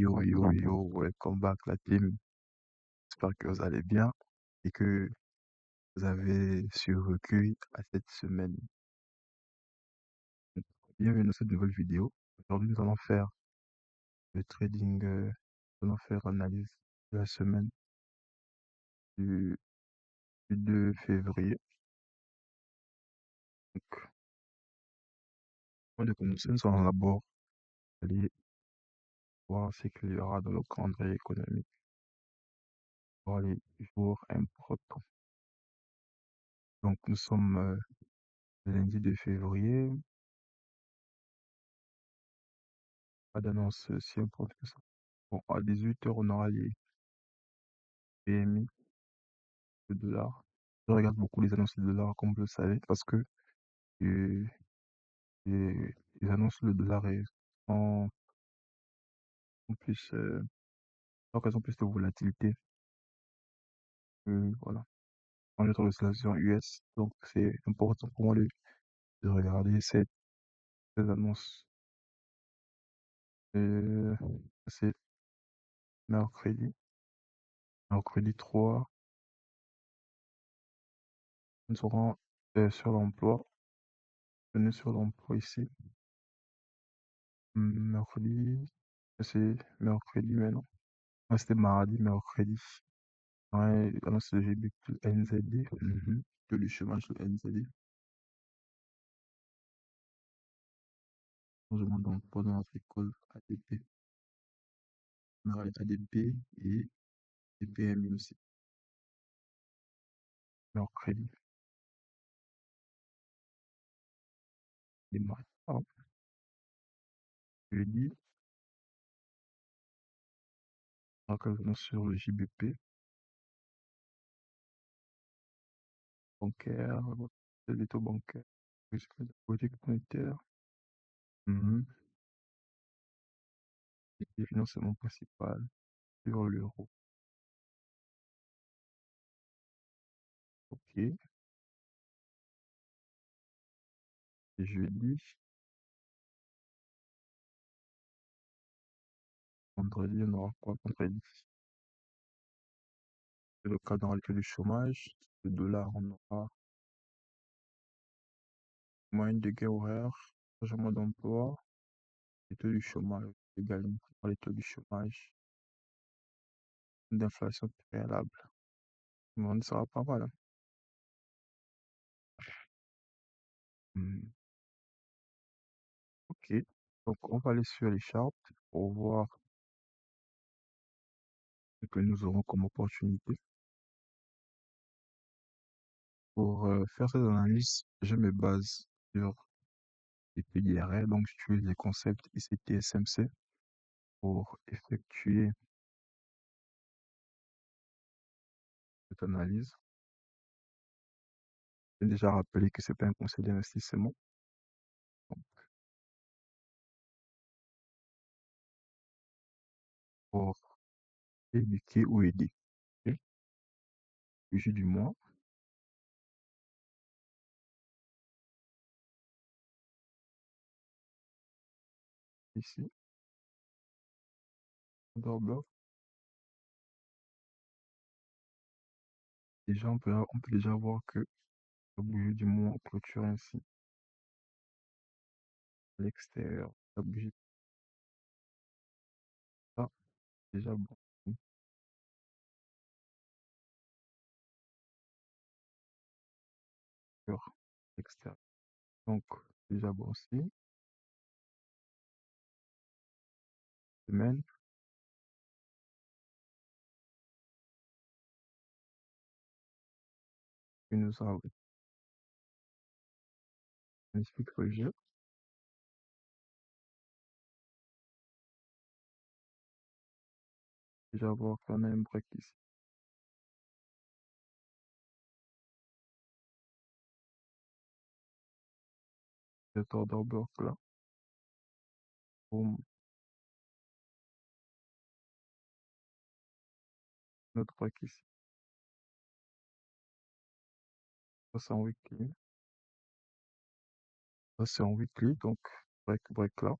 Yo, yo, yo, welcome back la team. J'espère que vous allez bien et que vous avez survécu à cette semaine. Bienvenue dans cette nouvelle vidéo. Aujourd'hui, nous allons faire le trading, nous allons faire l'analyse de la semaine du, du 2 février. Donc, avant de commencer, nous allons d'abord aller voir ce qu'il y aura dans le calendrier économique pour les jours importants. Donc, nous sommes lundi 2 février. Pas d'annonce si importante que ça. Bon, à 18 h, on aura les PMI, le dollar. Je regarde beaucoup les annonces du dollar, comme vous le savez, parce que euh, les annonces du dollar sont, sont plus, alors qu'elles ont plus de volatilité. Voilà. En notre situation US, donc c'est important pour moi de regarder ces annonces. Euh, c'est mercredi, mercredi 3, nous serons sur l'emploi. Venez sur l'emploi ici. Mercredi, c'est mercredi maintenant. Ah, c'était mardi, mercredi. Ouais, annonce de GBQ NZD. Que du chômage sur NZD. Changement d'emploi dans notre école ADP. On aura les ADP et les PMI aussi. Mercredi, les mardis. Jeudi, on aura sur le JBP. Bancaire, les taux bancaires. Risque de politique monétaire. Et les financements principal sur l'euro. Ok. Et jeudi, vendredi, on aura quoi vendredi? C'est le cas dans le cas du chômage. Le dollar, on aura moyenne de gain horaire, changement d'emploi, les taux du chômage également, les taux du chômage, d'inflation préalable. On sera pas mal, hein. Hmm, Ok, donc on va aller sur les charts pour voir ce que nous aurons comme opportunité. Pour faire cette analyse, je me base sur les PDRL, donc j'utilise les concepts ICT-SMC pour effectuer cette analyse. J'ai déjà rappelé que c'est pas un conseil d'investissement. Donc, pour éduquer ou aider. Ok. Budget du mois, ici, order block. Déjà, on peut déjà voir que le budget du mois clôture ainsi à l'extérieur. Le budget, ça, déjà bon. Sur l'extérieur. Donc, déjà bon aussi. Semaine, et nous avons magnifique rejet. Déjà voir qu'on a un break ici. Cet order block là. Boum, notre break ici. Ça, c'est en weekly. Ça, c'est en weekly, donc break là.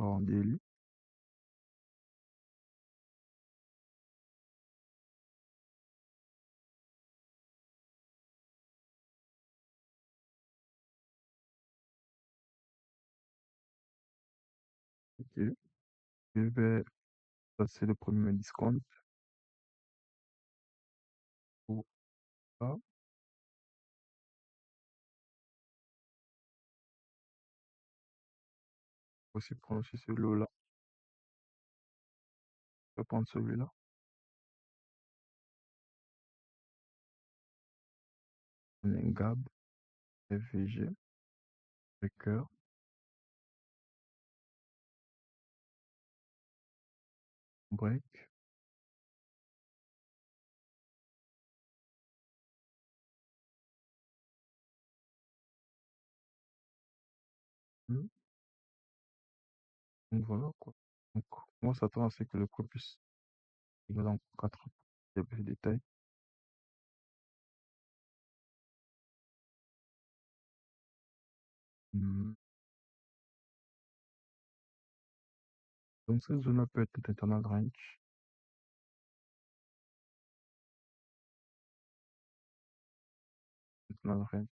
en daily. Ok. Je vais passer le premier discount pour ça. Aussi prendre aussi celui-là. Je vais prendre celui-là. On a un Gab, FVG, Breaker, Break. Hmm. Donc voilà quoi. Donc moi ça tend à ce que le prix puisse il va dans 4 plus de détails. Hmm. Donc cette zone-là peut être internal range. Internal range.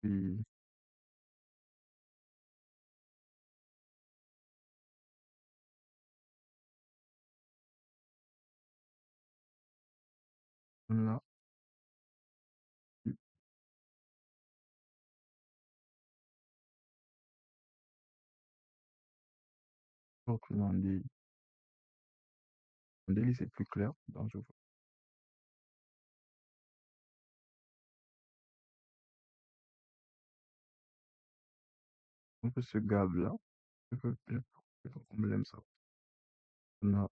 Puis là, puis donc en daily c'est plus clair. Donc je vois un peu ce Gab-là. Je peux qu'on l'aime ça. On a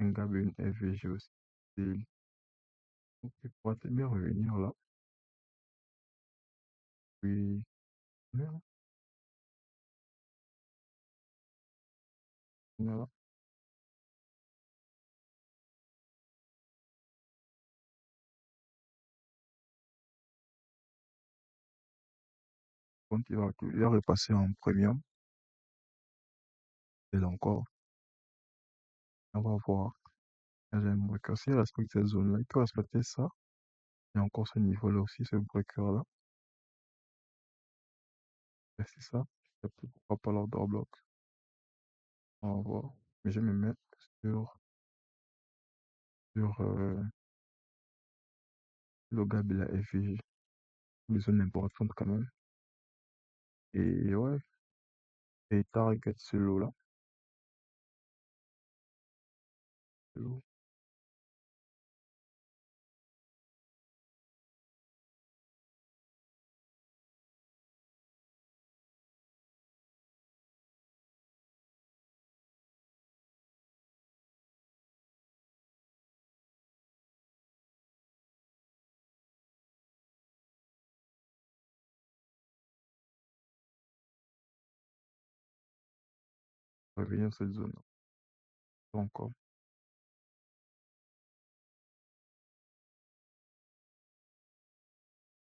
un Gab et une FVG aussi. Daily. Donc il pourra très bien revenir là. Puis voilà. Voilà. Quand il va repasser en premium, et là encore, on va voir. J'aimerais que s'il respecte cette zone-là, il peut respecter ça. Et encore ce niveau-là aussi, ce breaker-là. Et c'est ça. Et puis pourquoi pas l'order block. On va voir. Mais je vais me mettre sur le Gab et la FVG. Des zones importantes quand même. Et ouais, et target ce lot-là. Ce lot. Revenir cette zone-là. Pas encore.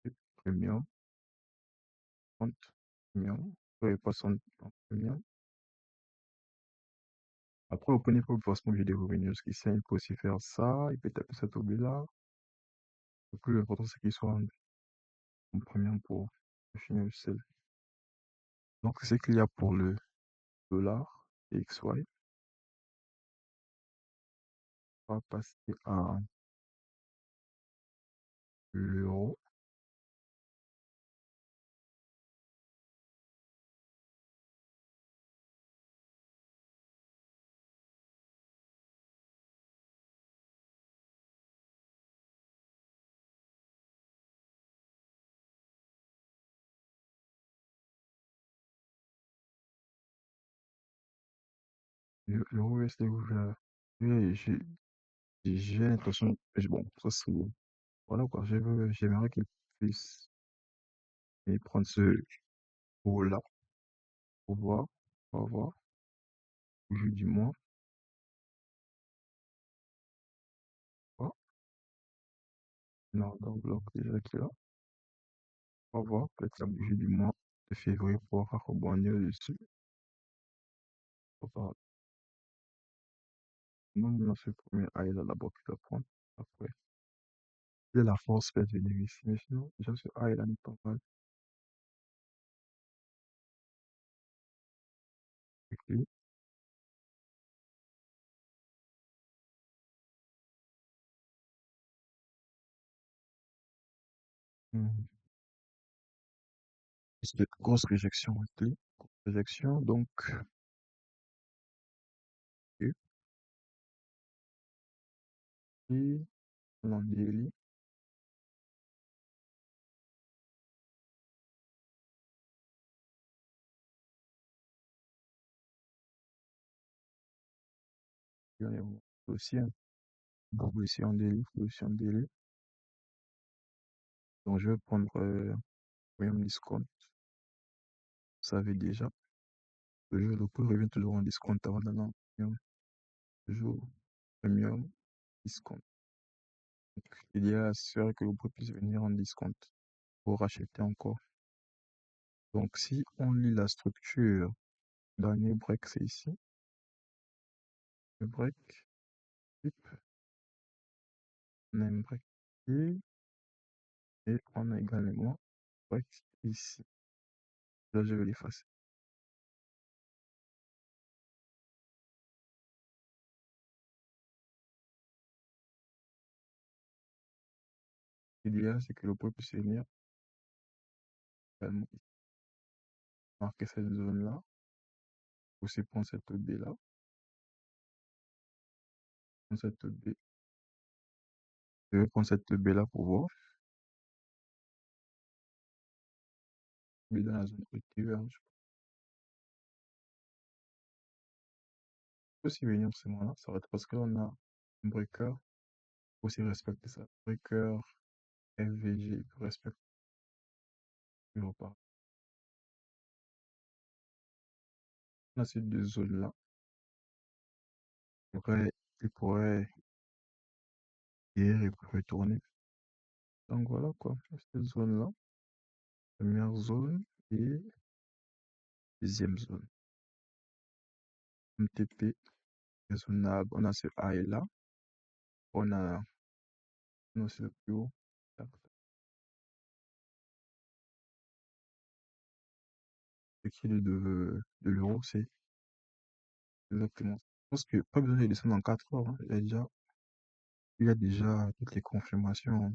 Et premium, 30, premium. Ouais, pas 100, premium. Après, au premier coup, forcément, j'ai des revenus. Parce qu'ici, il peut aussi faire ça. Il peut taper cet objet-là. Le plus important, c'est qu'il soit en premium pour finir le sel. Donc, c'est ce qu'il y a pour le dollar XY. On va passer à l'euro. L'euro USD ouvert. Oui, j'ai l'impression, bon, ça c'est, voilà quoi, j'aimerais qu'il puisse prendre ce haut-là pour voir, on va voir, au jus du mois, on non, donc bloc déjà qui est là, on va voir, peut-être la bougie du mois. de février pour rebondir dessus. Enfin, non, dans ce premier ail là d'abord qu'il doit prendre. Après, il a la force peut venir ici, mais sinon, déjà ce ail là n'est pas mal. Avec lui. Mhm. C'est de grosse réjection avec lui. Grosse réjection, donc, et puis, on dit, il y a aussi un position délit, position délit. Donc, je vais prendre Premium Discount. Vous savez déjà, le prix revient toujours en discount avant d'aller en premium. Toujours Premium Discount. Donc, il y a assuré que le prix puisse venir en discount pour racheter encore. Donc, si on lit la structure d'un new break, c'est ici. New break, type, on a un break ici, et on a également break ici. Là, je vais l'effacer. L'idéal, c'est que le prix puisse venir également ici. Marquer cette zone-là, aussi prendre cette B-là, prendre cette B. Je vais prendre cette B-là pour voir. B dans la zone rectiligne. Je peux aussi venir ce moment-là, ça va être parce que là, on a un breaker. Il faut aussi respecter ça. Breaker, FVG, il faut respecter le repas. On a ces deux zones-là. Il pourrait hier, il pourrait tourner. Donc voilà quoi, cette zone-là, première zone et deuxième zone. MTP raisonnable, on a ce high là, on a non, c'est le plus haut. Tac, tac. Ce qui est de l'euro, c'est exactement ça. Je pense que pas besoin de descendre en 4 heures, hein. Il y a déjà toutes les confirmations,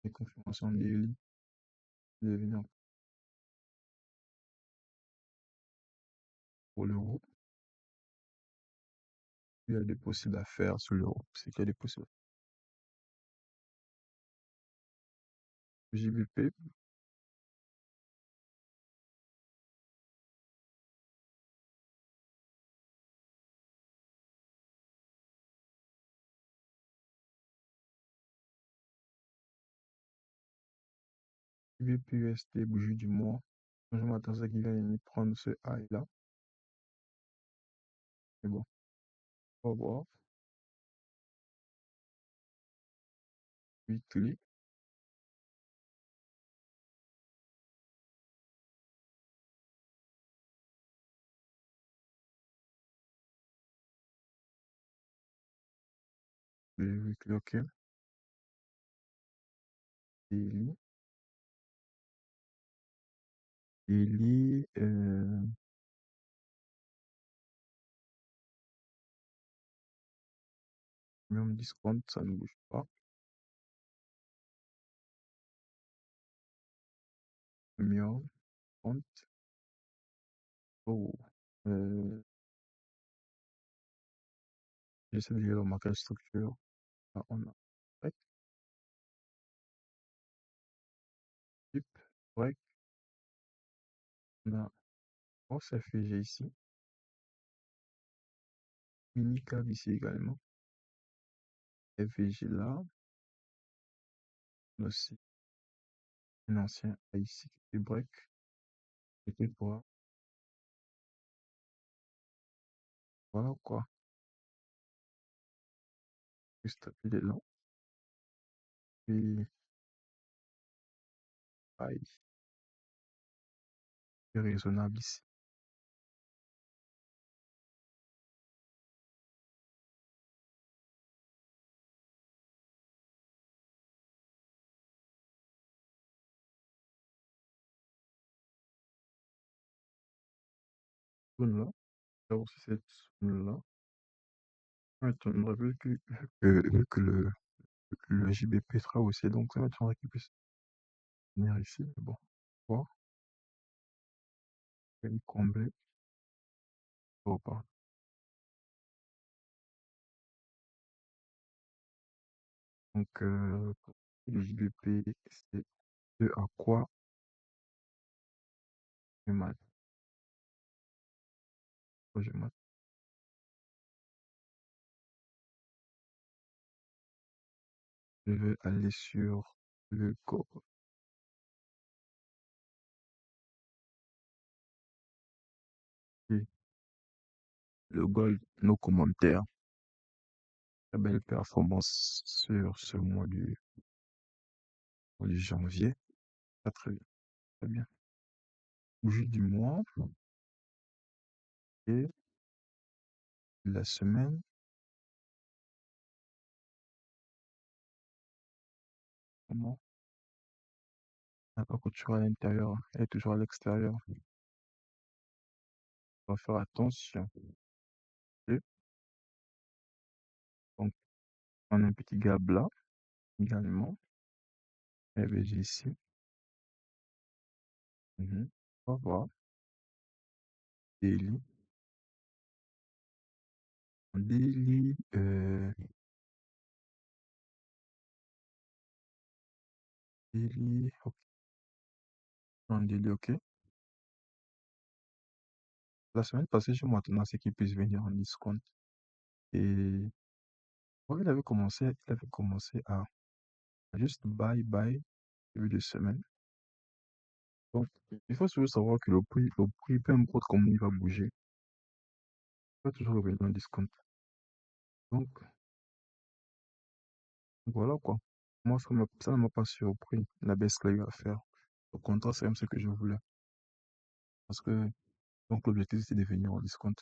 les confirmations daily de venir pour l'euro. Il y a des possibles à faire sur l'euro. C'est qu'il y a des possibles. JBP, JBP USD, bougie du mois. Je m'attends à qu'il vienne prendre ce high là. Mais bon, on va voir. Weekly, le weekly, ok. Daily, daily, même discount, ça ne bouge pas. Premium, compte. Oh, euh, j'essaie de remarquer la structure. Là, on a break, tip, break. On a grosse FG ici. Mini cab ici également. FG là. On a aussi un ancien A ici qui est break. Et puis voilà quoi. Juste il est là. Et pareil, c'est raisonnable ici. Zone là, là aussi cette zone là. Ouais, vu que le JBP sera aussi, donc ça va être qu'il puisse venir ici. Mais bon, voir, je vais me combler. Bon, pas. Donc, pour le JBP, c'est ce à quoi je m'attends. Je m'attends. Je vais aller sur le corps. Et le gold, nos commentaires. Très belle performance sur ce mois du janvier. Très très bien. Très bien. Bougie du mois et la semaine. Comment? On n'a pas couture à l'intérieur. Elle est toujours à l'extérieur. On va faire attention. Et donc, on a un petit gap là également. FVG ici. Mhm. On va voir. Daily. Daily. Daily. Ok. En daily, ok. La semaine passée, je m'attendais à ce qu'il puisse venir en discount. Et ouais, il avait commencé à juste buy début de semaine. Donc, il faut toujours savoir que le prix, peu importe comment il va bouger, il va toujours revenir en discount. Donc, voilà quoi. Moi, ça ne m'a pas surpris, la baisse qu'il a eu à faire. Au contraire, c'est même ce que je voulais. Parce que, donc, l'objectif, c'est de venir en discount.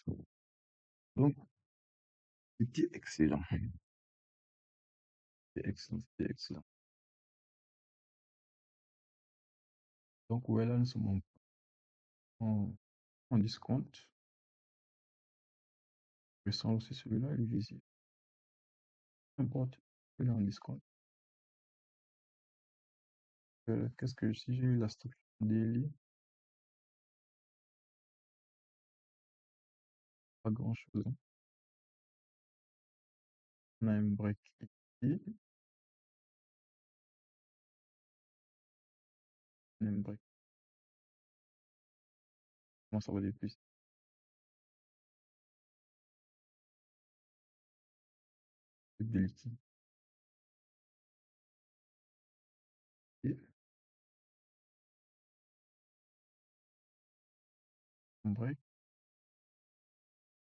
Donc, c'était excellent. C'était excellent, c'était excellent. Donc, ouais, là, nous sommes en discount. Je sens aussi celui-là, il est visible. Peu importe, il est en discount. Qu'est-ce que, si j'ai eu la structure daily, pas grand-chose, hein. On a un break ici, on a un break. Comment ça va depuis? De liquide. Et on break.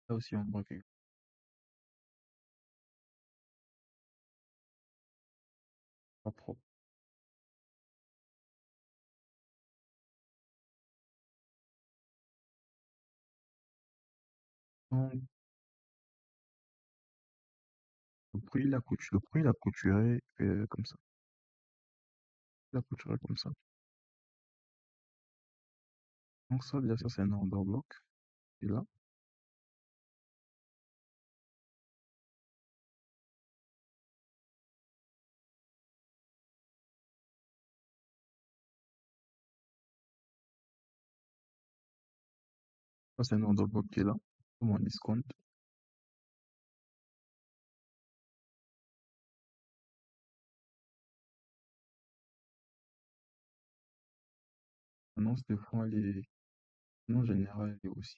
Là aussi, on break. Pas propre. Donc, le prix, il a clôturé comme ça. Il a clôturé comme ça. Donc ça, déjà, ça, c'est un order block. Et là, ça, c'est un order block qui est là. Comme un discount. Annonce de fonds, elle est, non, générale, elle est aussi.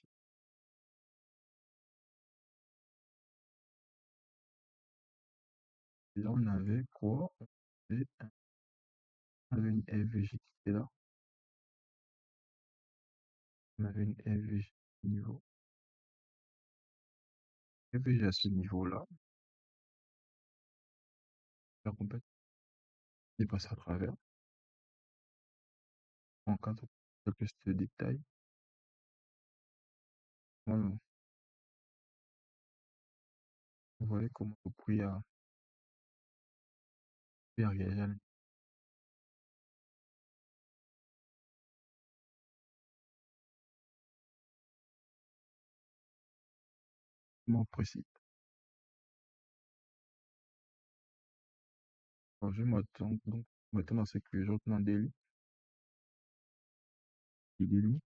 Et là, on avait quoi? Et on avait une FVJ qui était là. On avait une FVJ niveau. FVJ à ce niveau-là. La compète. il passe à travers, on encadre quelques détails. Voilà. Vous voyez comment le prix a réagi à l'événement précis. Alors, je m'attends donc maintenant c'est que je retourne en Delhi. Et Delhi,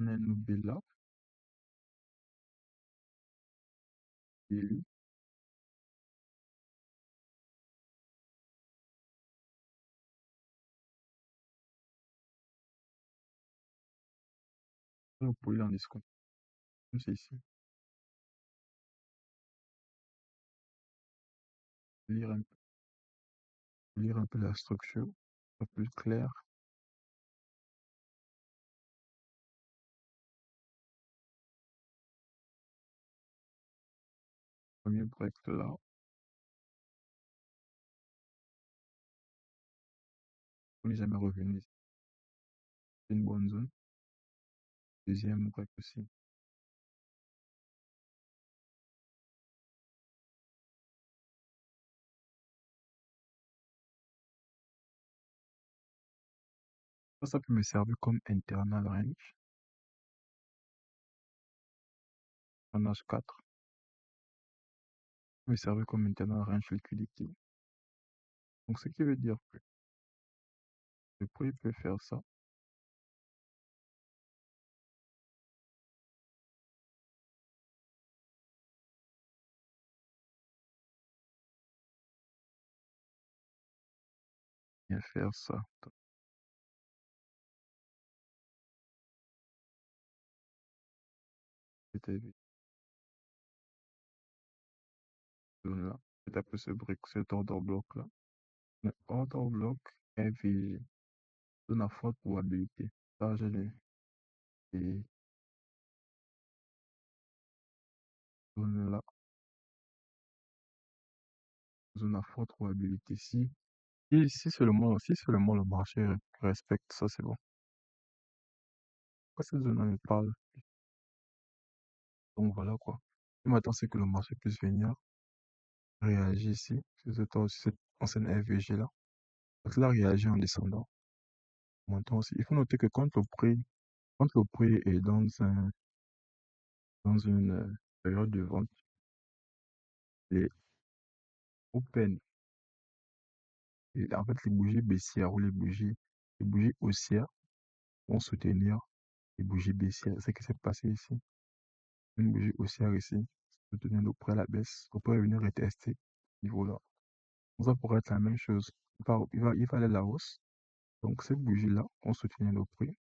on a une Bella, Delhi, on peut lire en discount. Comme c'est ici. Lire un, lire un peu la structure, un peu plus clair. Premier break là, on n'est jamais revenu ici. C'est une bonne zone. Deuxième break aussi. Ça peut me servir comme internal range. En H4. Me servir comme internal range liquidity. Donc, ce qui veut dire que le prix peut faire ça, et faire ça. Donc, c'était vu zone là. C'est un peu ce break, cet order block là. Le order block est vigile. Zone à forte probabilité. Ça, je l'ai. Et zone là, zone à forte probabilité. Si seulement le marché respecte ça, c'est bon. Pourquoi cette zone-là me parle? Donc voilà quoi. Et maintenant, c'est que le marché puisse venir réagir ici, sur cette ancienne FVG là. Parce que là, réagit en descendant. Maintenant aussi, il faut noter que quand le prix est dans une période de vente, les open, et en fait, les bougies baissières ou les bougies haussières vont soutenir les bougies baissières. C'est ce qui s'est passé ici. Une bougie haussière ici, soutenir le prix à la baisse. On peut venir retester ce niveau-là. Donc ça pourrait être la même chose. Il va aller à la hausse. Donc cette bougie-là, on soutient le prix.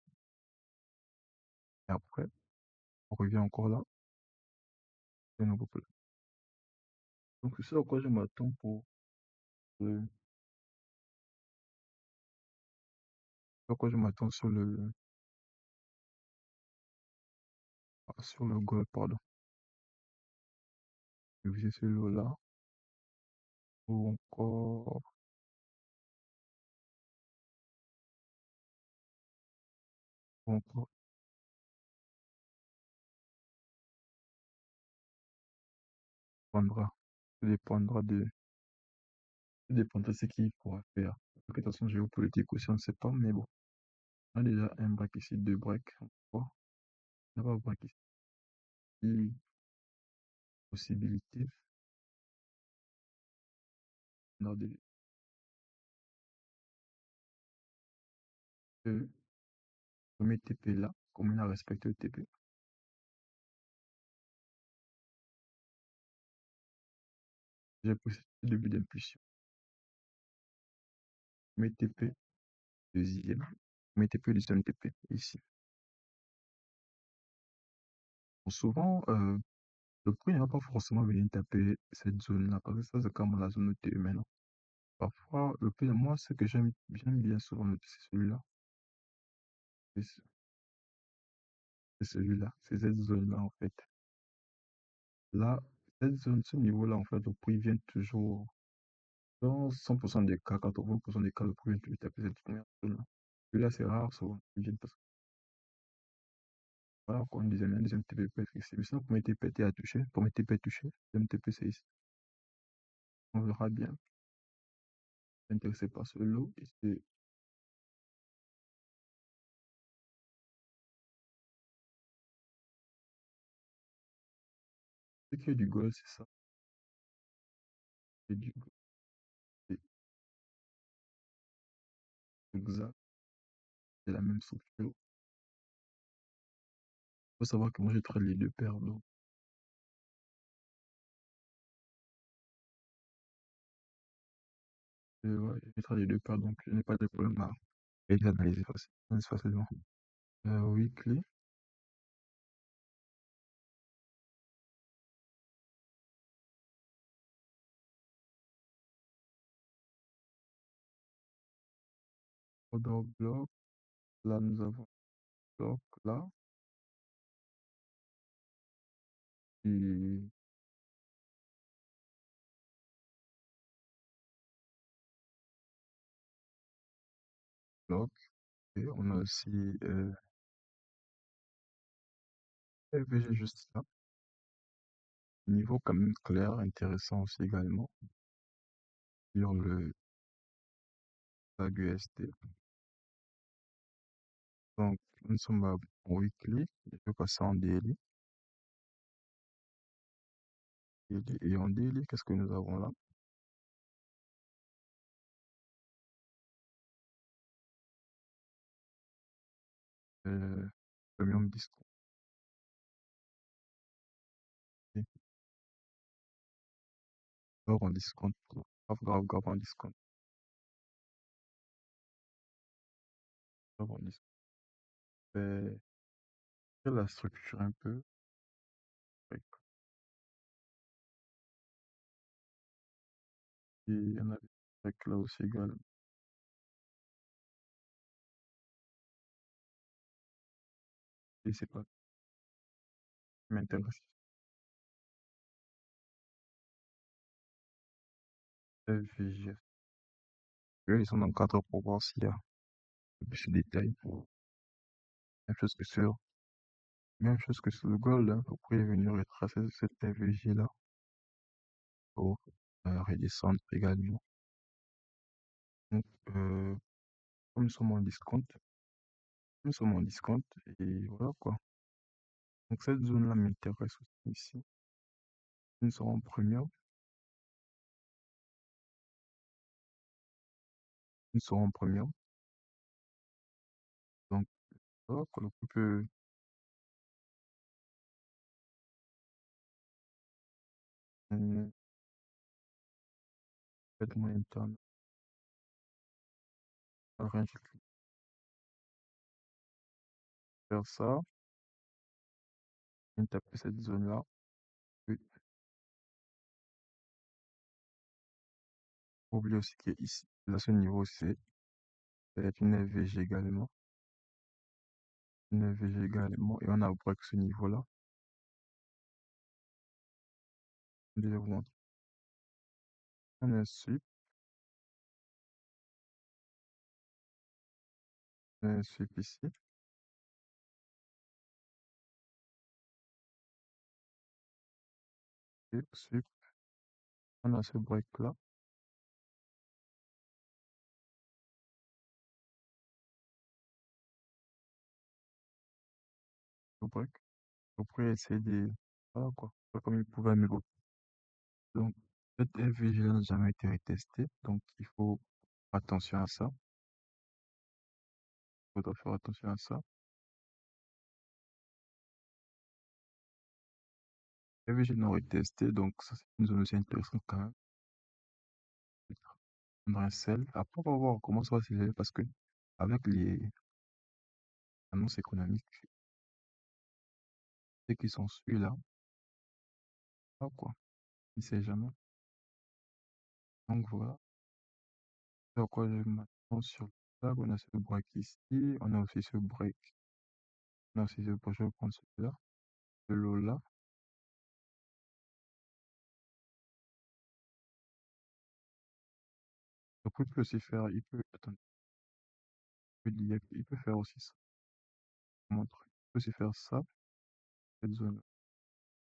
Et après, on revient encore là. Et un peu plus. Donc c'est à quoi je m'attends le, à quoi je m'attends sur le gold, pardon. Je vais celui-là. Ou encore, ou encore, dépendra. Ça dépendra de ce qu'il pourra faire. De toute façon, géopolitique aussi, on ne sait pas, mais bon. On a déjà un break ici, deux breaks. Trois. On va break ici. Possibilité. On a des, le premier TP là, comme on a respecté le TP. J'ai poussé le début d'impulsion. Premier TP, deuxième. Premier TP, deuxième TP, ici. Bon, souvent, le prix ne va pas forcément venir taper cette zone-là, parce que ça, c'est comme la zone OTE maintenant. Parfois, le prix, moi, ce que j'aime bien souvent noter, c'est celui-là. C'est ce- c'est celui-là. C'est cette zone-là, en fait. Là, cette zone, ce niveau-là, en fait, le prix vient toujours. Dans 100% des cas, 80% des cas, le premier que je tape, c'est toute zone-là. Celui-là, c'est rare, souvent. Ils viennent parce que, voilà, quoi, un deuxième TP peut être ici. Mais sinon, premier TP était à toucher. Premier TP est touché. Deuxième TP, c'est ici. On verra bien. Intéressé par ce lot. Et ce qui est du gold, c'est ça. C'est du gold. C'est exact. C'est la même structure. Faut savoir que moi, je trade les deux paires. Donc, ouais, je trade les deux paires. Donc, je n'ai pas de problème à les analyser facilement. Weekly, order block. Là, nous avons bloc là. Et bloc. Et on a aussi FVG juste là. Niveau quand même clair, intéressant aussi également. Sur le tag UST. Donc, nous sommes en weekly. Je vais passer en daily. Et en daily, qu'est-ce que nous avons là? Euh, Premium discount. Grave en discount. Grave, grave, grave en discount. Grave en discount. Euh, Quelle est la structure un peu? Ouais. Et il y en a avec là aussi également. Et c'est pas ce qui m'intéresse. FVG. Eux, ils sont dans le cadre pour voir s'il y a plus de détails. Même chose que sur, même chose que sur le gold, hein. Vous pouvez venir retracer cette FVG-là pour redescendre également. Donc, comme nous sommes en discount, et voilà quoi. Donc, cette zone-là m'intéresse aussi ici. Nous sommes en premium, nous sommes en premium. Donc, voilà quoi. Le coup peut, être moyen terme, rien, je vais faire ça, et taper cette zone-là. Oui. Faut oublier aussi qu'ici, à ce niveau, c'est une FVG également. Une FVG également. Et on a break ce niveau-là. Je vais vous montrer. On a un sweep, on a un sweep ici. Sweep, sweep. On a ce break-là. Ce break. Après, essayer de, voilà quoi. Pas comme il pouvait me go. Donc, cette FVG-là n'a jamais été retestée. Donc, il faut faire attention à ça. Il faudra faire attention à ça. FVG non retestée. Donc, ça, c'est une zone aussi intéressante quand même. Prendre un sel. Après, on va voir comment ça va s'élever parce que, avec les annonces économiques, ceux qui sont celui-là, ah quoi, il sait jamais. Donc, voilà. Sur quoi je m'attends sur le table, on a ce break ici, on a aussi ce break. On a aussi ce break, je vais prendre celui-là, ce lot-là. peut aussi faire, il peut, attends, il peut faire aussi ça. Montre. Il peut aussi faire ça, cette zone.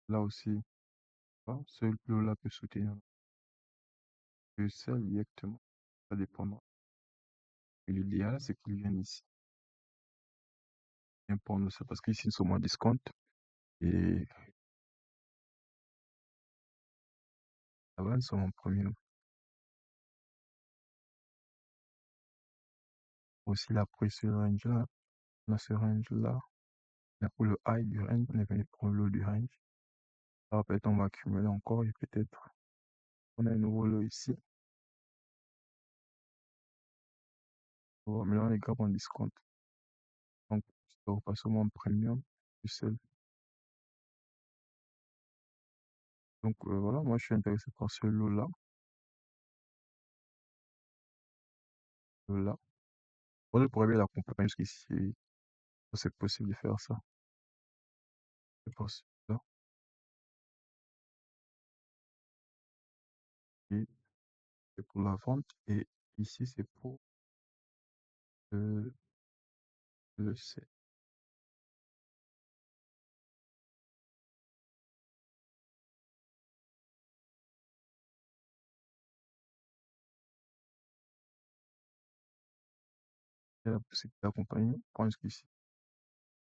Là aussi, voilà, ce lot-là peut soutenir le sel directement. Ça dépendra. Et l'idéal, c'est qu'ils viennent ici. Bien prendre ça parce qu'ici, ils sont moins discount. Et là-bas, ils sont en premier. Aussi, la ce range-là, on a ce range-là. Là, pour le high du range, on est venu pour le low du range. Alors, peut-être on va accumuler encore et peut-être on a un nouveau lot ici. Bon, mais là, on est grave en discount. Donc, ça va pas seulement en premium, du sel. Donc, voilà, moi, je suis intéressé par ce lot-là. Là. Moi, je pourrais bien l'accompagner jusqu'ici. C'est possible de faire ça. C'est possible. Là. Et c'est pour la vente. Et ici, c'est pour euh, le sel. Il y a la possibilité d'accompagner. Prends jusqu'ici.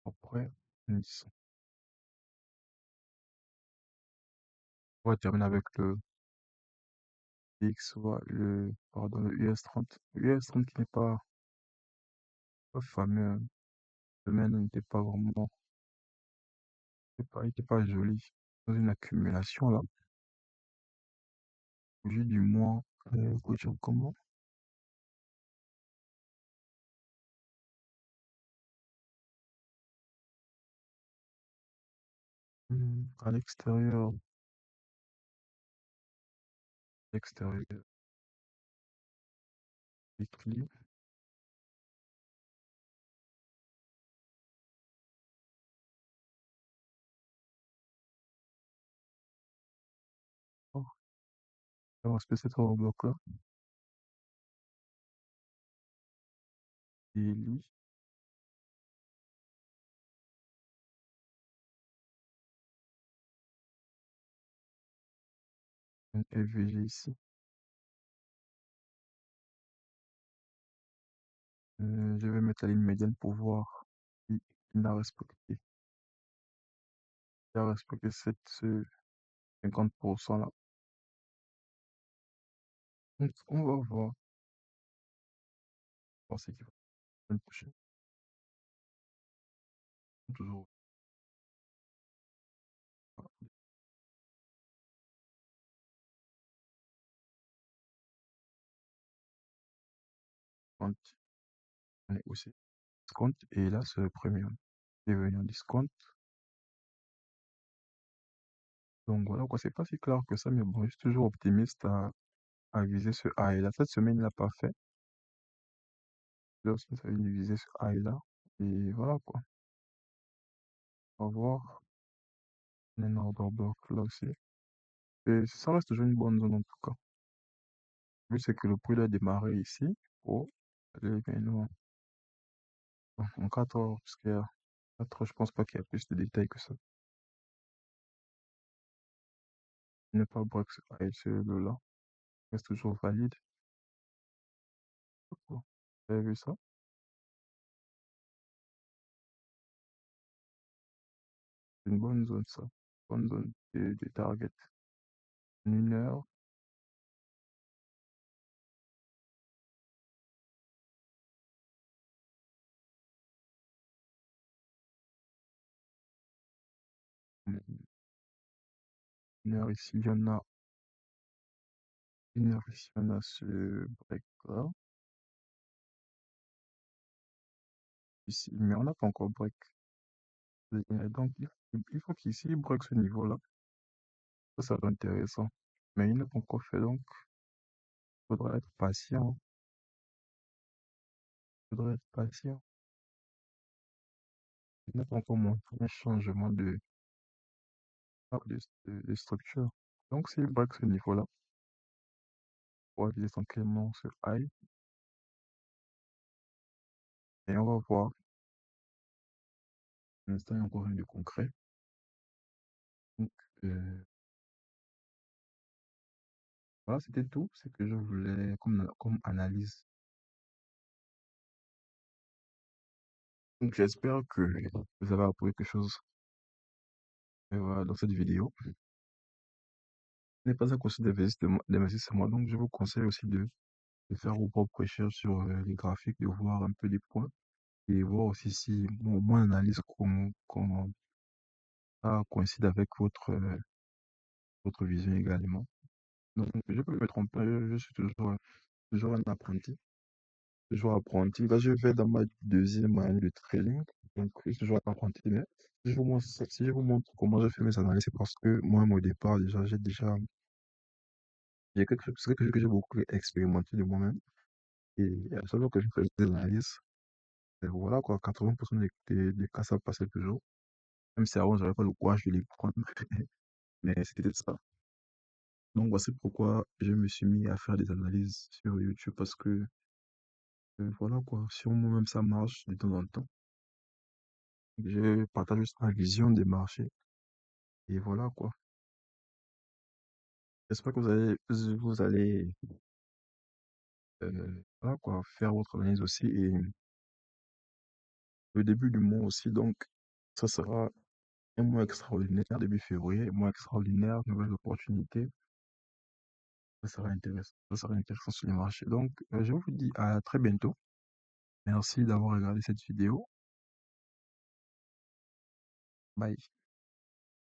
Après, on dit on va terminer avec le X, pardon, le US30. Le US30 qui n'est pas fameux. Hein. Le mien n'était pas vraiment, il était pas joli. Dans une accumulation, là. J'ai du moins, faut dire comment? À l'extérieur, écrit, oh, un spécial bloc là, et lui, un FVG ici. Je vais mettre la ligne médiane pour voir si il a respecté. Il a respecté ce 50% là. Donc, on va voir ce qu'il va faire la semaine prochaine. Toujours, voilà, discount, on est aussi discount, et là, c'est le premium. Il est venu en discount. Donc voilà, quoi, c'est pas si clair que ça, mais bon, je suis toujours optimiste à viser ce high là. Cette semaine, il l'a pas fait. Lorsqu'il fallait viser ce high là. Et voilà, quoi. On va voir. Un order block là aussi. Et ça reste toujours une bonne zone en tout cas. Vu c'est que le prix a démarré ici. Oh, allez, maintenant, en 4 heures, parce qu'il y a 4 heures, je pense pas qu'il y a plus de détails que ça. Il n'est pas break ce high, celui-là. Reste toujours valide. Vous avez vu ça? C'est une bonne zone ça. Bonne zone de target. En une heure, une heure ici, il y en a une heure ici, il y en a ce break là. Ici, mais on n'a pas encore break. Donc, il faut qu'ici, il break ce niveau-là. Ça va être intéressant. Mais il n'a pas encore fait, donc, il faudra être patient. Il faudra être patient. Il n'a pas encore montré un changement de structure. Donc, s'il break ce niveau-là, On va utiliser tranquillement ce high et on va voir. Pour l'instant, il n'y a encore rien de concret. Donc, voilà, c'était tout ce que je voulais comme analyse. Donc, j'espère que vous avez appris quelque chose voilà, dans cette vidéo. Ce n'est pas un conseil d'investissement, donc je vous conseille aussi de faire vos propres recherches sur les graphiques, de voir un peu des points et voir aussi si mon analyse coïncide avec votre vision également. Donc, je peux me tromper, je suis toujours un apprenti. Toujours apprenti. Là, je vais dans ma deuxième année de trading. Donc, je suis toujours apprenti. Mais si je vous montre comment je fais mes analyses, c'est parce que moi, au départ, j'ai c'est quelque chose que j'ai beaucoup expérimenté de moi-même. Et à chaque fois que je fais des analyses, voilà quoi, 80% des cas, ça passait toujours. Même si avant, j'avais pas le courage de les prendre. Mais c'était ça. Donc, voici pourquoi je me suis mis à faire des analyses sur YouTube parce que, voilà quoi, sur moi-même, ça marche de temps en temps. Je partage juste ma vision des marchés. Et voilà quoi. J'espère que vous allez voilà quoi, faire votre analyse aussi. Et le début du mois aussi, donc, ça sera un mois extraordinaire, début février, un mois extraordinaire, nouvelles opportunités. Ça sera intéressant sur les marchés. Donc, je vous dis à très bientôt. Merci d'avoir regardé cette vidéo. Bye.